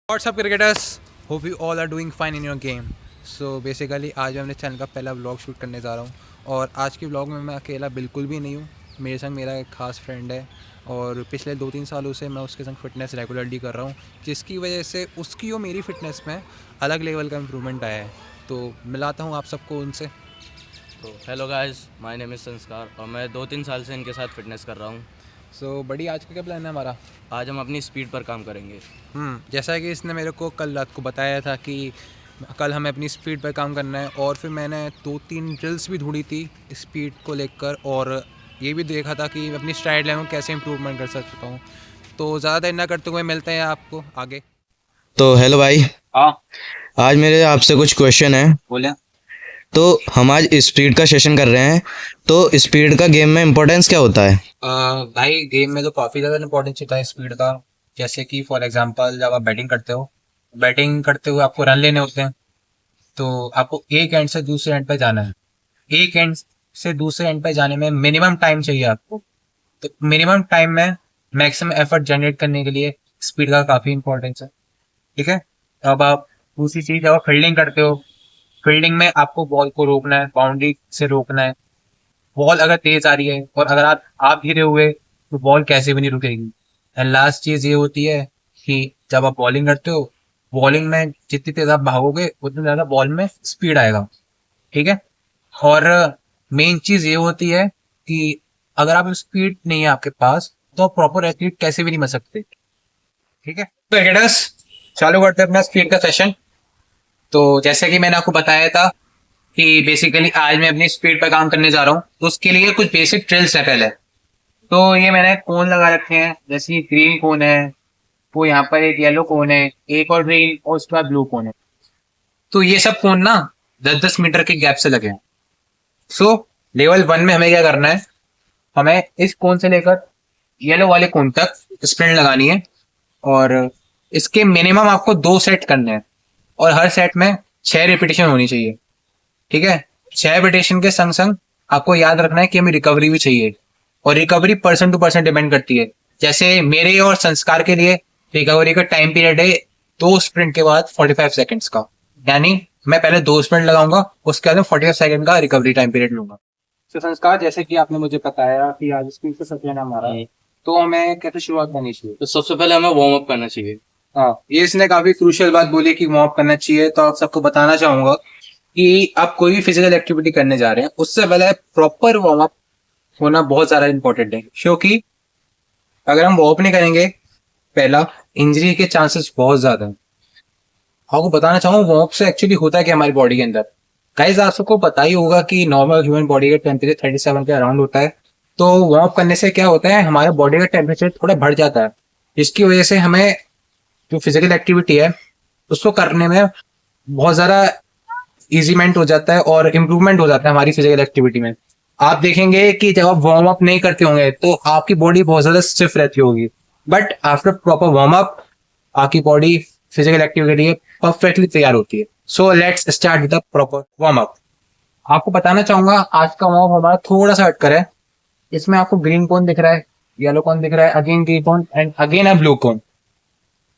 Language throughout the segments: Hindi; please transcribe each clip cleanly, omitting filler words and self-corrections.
What's up cricketers? Hope you all are doing fine in your game. So basically आज मैं अपने चैनल का पहला व्लॉग शूट करने जा रहा हूँ और आज के व्लॉग में मैं अकेला बिल्कुल भी नहीं हूँ। मेरे संग मेरा एक खास फ्रेंड है और पिछले 2-3 सालों से मैं उसके संग फिटनेस रेगुलरली कर रहा हूँ, जिसकी वजह से उसकी और मेरी फिटनेस में अलग लेवल का इम्प्रूवमेंट आया है। तो मिलाता हूँ आप सबको उनसे। तो hello guys, my name is संस्कार और मैं 2-3 साल से इनके साथ फिटनेस कर रहा हूँ। सो बड़ी आज का क्या प्लान है हमारा? आज हम अपनी स्पीड पर काम करेंगे। जैसा कि इसने मेरे को कल रात को बताया था कि कल हमें अपनी स्पीड पर काम करना है और फिर मैंने 2-3 ड्रिल्स भी ढूंढी थी स्पीड को लेकर और ये भी देखा था कि अपनी स्ट्राइड लाइन को कैसे इम्प्रूवमेंट कर सकता हूँ। तो ज़्यादा देर ना करते हुए मिलते हैं आपको आगे। तो हेलो भाई। हाँ, आज मेरे आपसे कुछ क्वेश्चन है। बोले। तो हम आज स्पीड का सेशन कर रहे हैं, तो स्पीड का गेम में इम्पोर्टेंस क्या होता है? भाई गेम में तो काफ़ी ज़्यादा इंपॉर्टेंस होता है स्पीड का। जैसे कि फॉर एग्जांपल जब आप बैटिंग करते हुए आपको रन लेने होते हैं, तो आपको एक एंड से दूसरे एंड पे जाना है। एक एंड से दूसरे एंड पे जाने में मिनिमम टाइम चाहिए आपको। तो मिनिमम टाइम में मैक्सिमम एफर्ट जनरेट करने के लिए स्पीड का काफ़ी इंपॉर्टेंस है। ठीक है। अब आप दूसरी चीज़, जब आप फील्डिंग करते हो, फील्डिंग में आपको बॉल को रोकना है, बाउंड्री से रोकना है। बॉल अगर तेज आ रही है और अगर आप धीरे हुए तो बॉल कैसे भी नहीं रुकेगी। एंड लास्ट चीज़ ये होती है कि जब आप बॉलिंग करते हो, बॉलिंग में जितनी तेज आप भागोगे उतनी ज़्यादा बॉल में स्पीड आएगा। ठीक है। और मेन चीज़ ये होती है कि अगर आप स्पीड नहीं है आपके पास तो आप प्रॉपर एथलीट कैसे भी नहीं बन सकते। ठीक है। तो क्रिकेटर्स, चालू करते हैं अपना स्पीड का सेशन। तो जैसे कि मैंने आपको बताया था कि बेसिकली आज मैं अपनी स्पीड पर काम करने जा रहा हूँ, तो उसके लिए कुछ बेसिक ड्रिल्स है पहले। तो ये मैंने कोन लगा रखे हैं, जैसे ये ग्रीन कोन है, वो यहाँ पर एक येलो कोन है, एक और ग्रीन और उसके बाद ब्लू कोन है। तो ये सब कोन ना 10-10 मीटर के गैप से लगे हैं। सो लेवल 1 में हमें क्या करना है, हमें इस कोन से लेकर येलो वाले कोन तक स्प्रिंट लगानी है और इसके मिनिमम आपको 2 सेट करने हैं और हर सेट में 6 रिपीटेशन होनी चाहिए। ठीक है। 6 रिपीटेशन के संग संग आपको याद रखना है कि हमें रिकवरी भी चाहिए और recovery person to person depend करती है। जैसे मेरे और संस्कार के लिए रिकवरी का टाइम पीरियड है 2 स्प्रिंट के बाद 45 सेकंड्स का। यानी मैं पहले 2 स्प्रिंट लगाऊंगा, उसके बाद मैं 45 सेकंड का रिकवरी टाइम पीरियड लूंगा। तो संस्कार, जैसे कि आपने मुझे बताया कि आज स्पीड का सप्ताह हमारा है, तो हमें कैसे शुरुआत करनी चाहिए? तो सबसे पहले हमें वार्म अप करना चाहिए। हाँ, ये इसने काफी क्रूशियल बात बोली कि वार्म अप करना चाहिए। तो आप सबको बताना चाहूंगा कि आप कोई भी फिजिकल एक्टिविटी करने जा रहे हैं उससे पहले प्रॉपर वार्म अप होना बहुत ज्यादा इंपॉर्टेंट है, क्योंकि अगर हम वार्म अप नहीं करेंगे, पहला, इंजरी के चांसेस बहुत ज्यादा हैं। आपको बताना चाहूँ वार्म अप से एक्चुअली होता है कि हमारी बॉडी के अंदर, गाइस आप सबको पता ही होगा कि नॉर्मल ह्यूमन बॉडी का टेम्परेचर 37 के अराउंड होता है। तो वार्म अप करने से क्या होता है, हमारे बॉडी का टेम्परेचर थोड़ा बढ़ जाता है, जिसकी वजह से हमें जो फिजिकल एक्टिविटी है उसको करने में बहुत ज़्यादा ईजीमेंट हो जाता है और इम्प्रूवमेंट हो जाता है हमारी फिजिकल एक्टिविटी में। आप देखेंगे कि जब आप वार्म अप नहीं करते होंगे तो आपकी बॉडी बहुत ज़्यादा स्टिफ रहती होगी, but after proper warm up आपकी बॉडी फिजिकल एक्टिविटी के लिए परफेक्टली तैयार होती है। So let's start with the proper warm up. आपको बताना चाहूंगा आज का वार्म अप हमारा थोड़ा सा हटकर है। इसमें आपको ग्रीन कोन दिख रहा है, येलो कोन दिख रहा है, again green cone and again है ब्लू कोन।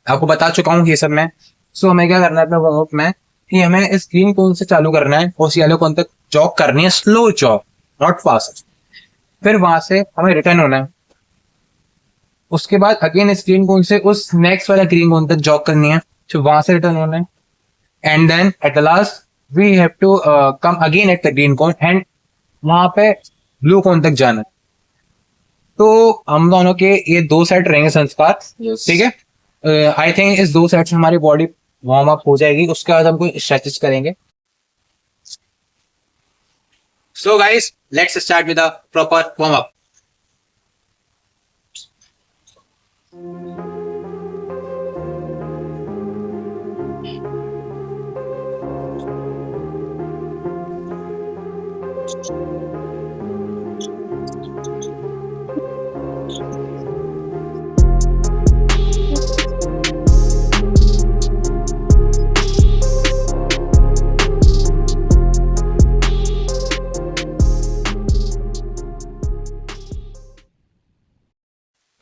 आपको बता चुका हूँ ये सब में। सो हमें क्या करना है अपने वार्म अप में कि हमें इस ग्रीन कोन से चालू करना है और उस येलो कोन तक जॉग करनी है, स्लो जॉग, नॉट फास्ट। फिर वहां से हमें रिटर्न होना है। उसके बाद अगेन इस ग्रीन कोन से उस नेक्स्ट वाला ग्रीन कोन तक जॉग करनी है, फिर वहां से रिटर्न होना है and then at the last we have to come again at the green cone एंड वहां पे ब्लू कोन तक जाना है। तो हम दोनों के ये 2 सेट रहेंगे संस्कार। ठीक है। आई थिंक इस 2 सेट से हमारी बॉडी वार्म अप हो जाएगी। उसके बाद हम कोई स्ट्रेचेस करेंगे। So guys, let's start with the proper warm up.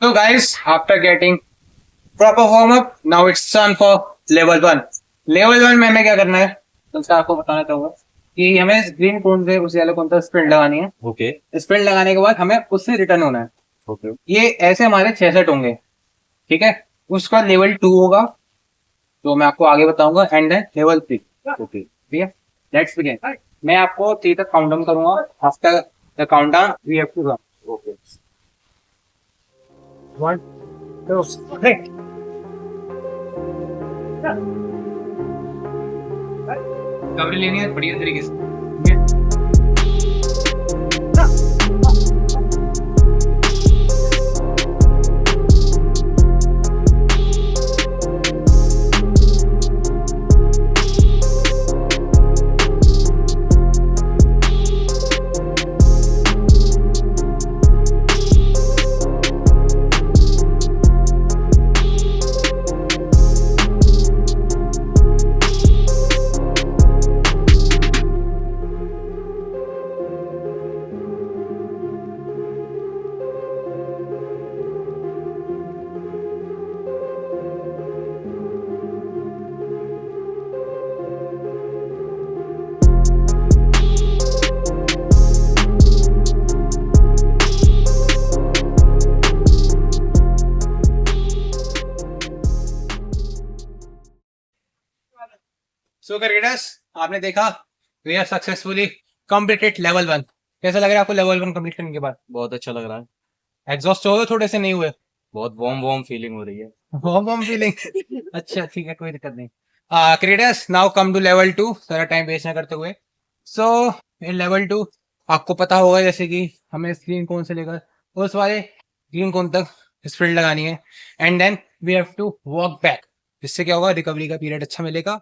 So guys, after getting proper warm up, now it's time for level 1 में हमें क्या करना है, तो उसका आपको बताना चाहूंगा कि हमें ग्रीन कोन से उस येलो कोन तक स्प्रिंट लगानी है। ओके स्प्रिंट लगाने के बाद हमें उससे रिटर्न होना है। ओके ये ऐसे हमारे 6 सेट होंगे, ठीक है। उसका लेवल 2 होगा, जो मैं आपको आगे बताऊंगा, एंड देन लेवल 3। ओके ठीक है, लेट्स बिगिन। मैं आपको 3 तक काउंट डाउन करूंगा। After the count down we have to run. Okay 1 2 3। Coverage लेनी है बढ़िया तरीके से, ठीक है। सो क्रिकेटर्स, आपने देखा we have successfully completed level 1। कैसा लग रहा है आपको लेवल 1 कंप्लीट करने के बाद? बहुत अच्छा लग रहा है। एग्जॉस्ट हो गए थोड़े से, नहीं हुए? बहुत वार्म फीलिंग हो रही है। वार्म फीलिंग अच्छा ठीक है, कोई दिक्कत नहीं। Cricketers, now come to level 2, सारा टाइम वेस्ट ना करते हुए। सो इन लेवल 2 आपको पता होगा जैसे कि हमें स्क्रीन कोन से लेकर उस वाले ग्रीन कोन तक स्प्रिंट लगानी है, and then we have to walk back. जिससे क्या होगा, रिकवरी का पीरियड अच्छा मिलेगा।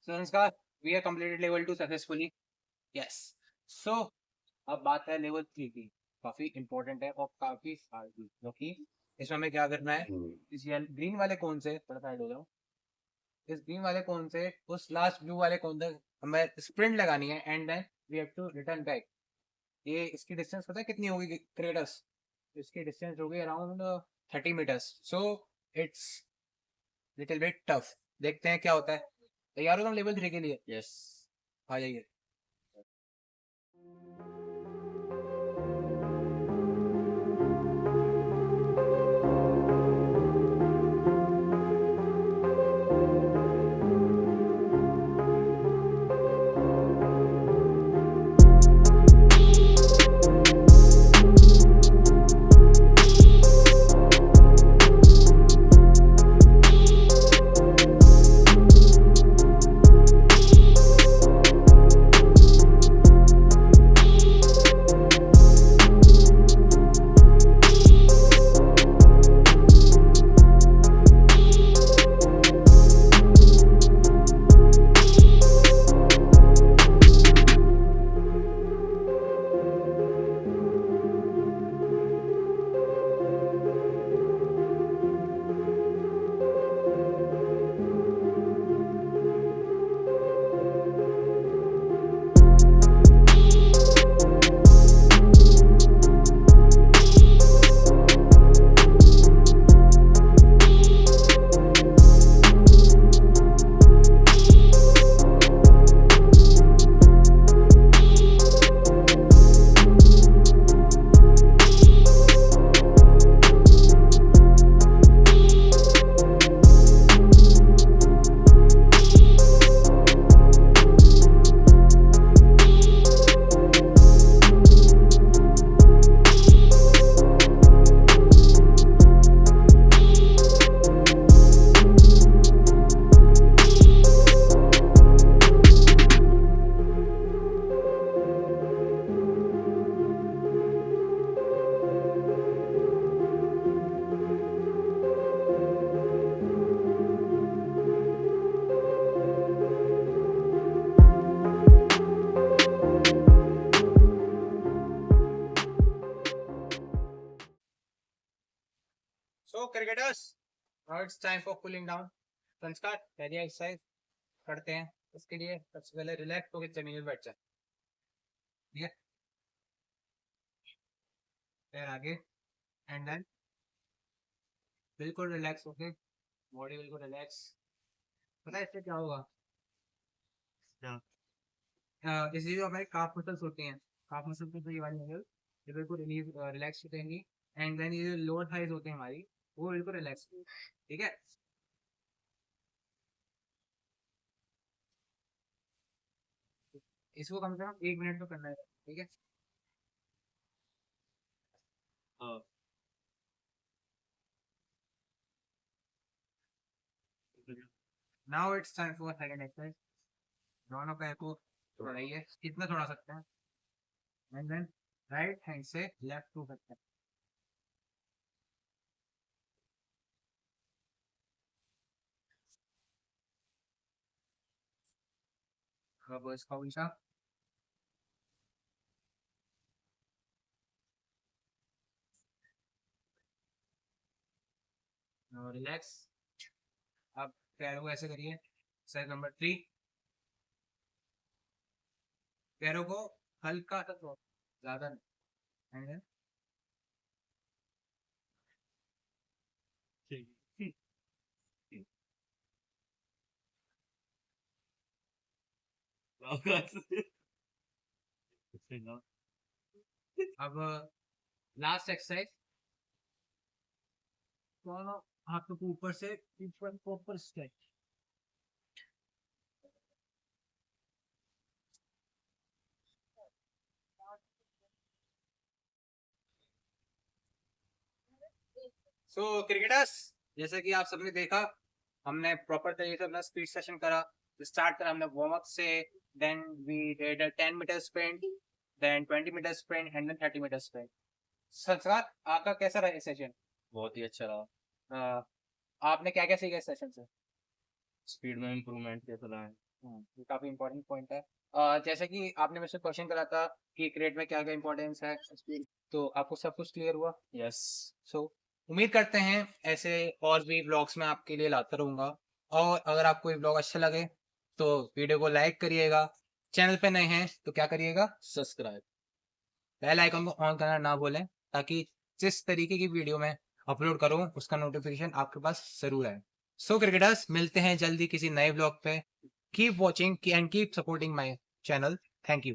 Sanskar, we are completed level 2 successfully. Yes. So अब बात है लेवल 3 की। काफी इंपॉर्टेंट है और काफी हार्ड भी, क्योंकि इसमें हमें क्या करना है, इस ग्रीन वाले कोन से थोड़ा साइड हो जाओ, इस ग्रीन वाले कोन से उस लास्ट ब्लू वाले कोन तक हमें स्प्रिंट लगानी है, and then we have to return back. ये इसकी डिस्टेंस पता है कितनी होगी क्रिएटर्स? इसकी डिस्टेंस होगी around 30 metres. So it's little bit tough. देखते हैं क्या होता है। तैयार हो तुम लेवल 3 के लिए? यस। आ जाइए। Cricketers, now it's time for cooling down. संस्कार, पहली एक्सरसाइज करते हैं। उसके लिए सबसे पहले रिलैक्स होकर जमीन पर बैठ जाए। ठीक है, पैर आगे एंड देन बिल्कुल रिलैक्स होके, बॉडी बिल्कुल रिलैक्स। पता है इससे क्या होगा? इसलिए जो हमारी काफ मसल्स होती हैं, काफ मसल्स तो ये वाली मसल ये बिल्कुल रिलीज रिलैक्स हो जाएंगी। एंड देन ये जो लोअर थाइज होते हैं हमारी, वो बिल्कुल रिलैक्स। ठीक है, इसको कम से कम 1 मिनट तो करना है। ठीक है, now it's time for second exercise. दोनों पैर को बढ़ाइए, कितना छोड़ा सकते हैं। एंड देन राइट हैंड से लेफ्ट टू सकते हैं। अब इसका उल्टा, रिलैक्स। अब पैरों को ऐसे करिए। एक्सरसाइज नंबर 3, पैरों को हल्का सा छोड़, ज्यादा नहीं। एंड देन अब लास्ट एक्सरसाइज, दोनों हाथों को ऊपर से ऊपर ऊपर स्ट्रेच। सो क्रिकेटर्स, जैसे कि आप सबने देखा, हमने प्रॉपर तरीके से अपना स्पीड सेशन करा। स्टार्ट करा हमने वार्म अप से, then we did 10 metre sprint, then 20 metre sprint and then 30 metre sprint. Sanskar, आपका कैसा रहा सेशन? बहुत ही अच्छा रहा। आपने क्या क्या सीखा इस सेशन से? स्पीड में इम्प्रूवमेंट कैसा रहा है? ये काफी इंपॉर्टेंट पॉइंट है। जैसे कि आपने मुझसे क्वेश्चन करा था कि क्रिकेट में क्या क्या इंपॉर्टेंस है, तो आपको सब कुछ क्लियर हुआ। यस। सो उम्मीद करते हैं ऐसे और भी व्लॉग्स में आपके लिए लाता रहूंगा। और अगर आपको ये व्लॉग अच्छा लगे तो वीडियो को लाइक करिएगा, चैनल पे नए हैं तो क्या करिएगा, सब्सक्राइब। बेल आइकन को ऑन करना ना भूलें, ताकि जिस तरीके की वीडियो मैं अपलोड करूं उसका नोटिफिकेशन आपके पास जरूर आए। सो क्रिकेटर्स, मिलते हैं जल्दी किसी नए व्लॉग पे। Keep watching and keep supporting my channel. Thank you.